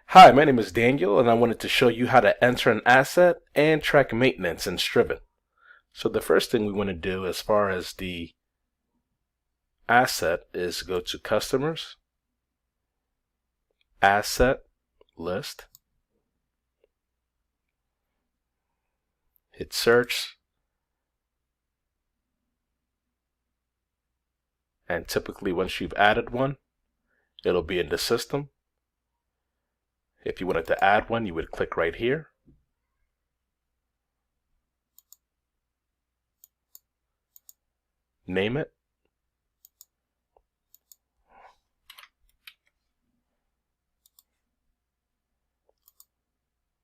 Hi, my name is Daniel, and I wanted to show you how to enter an asset and track maintenance in Striven. So the first thing we want to do as far as the asset is go to Customers, Asset List, hit Search, and typically once you've added one, it'll be in the system. If you wanted to add one, you would click right here. Name it.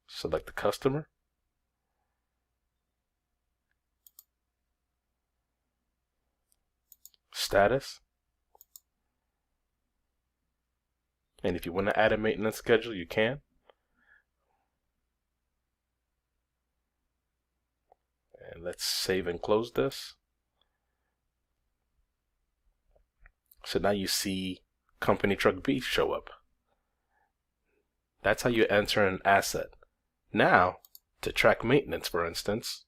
Select the customer. Status. And if you want to add a maintenance schedule, you can. And let's save and close this. So now you see company truck B show up. That's how you enter an asset. Now, to track maintenance, for instance,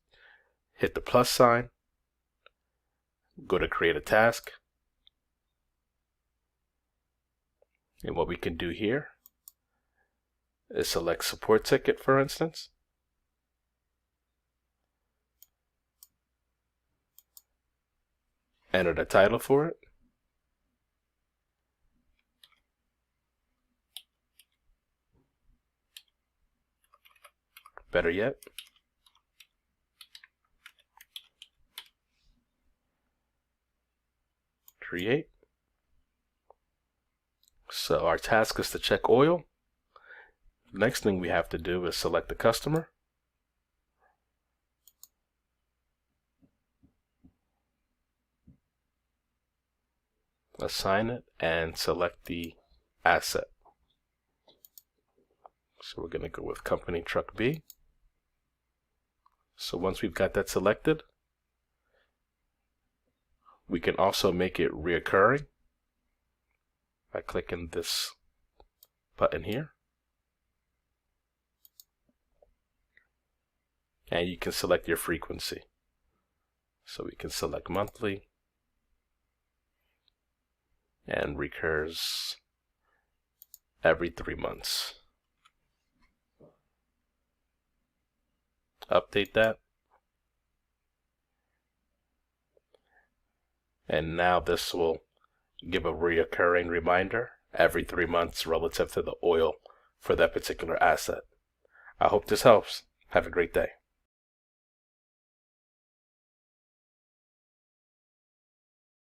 hit the plus sign, go to create a task. And what we can do here is select support ticket, for instance. Enter the title for it. Better yet, create. So our task is to check oil. Next thing we have to do is select the customer. Assign it and select the asset. So we're going to go with company truck B. So once we've got that selected, we can also make it reoccurring by clicking this button here. And you can select your frequency. So we can select monthly and recurs every 3 months. Update that. And now this will give a reoccurring reminder every 3 months relative to the oil for that particular asset. I hope this helps. Have a great day.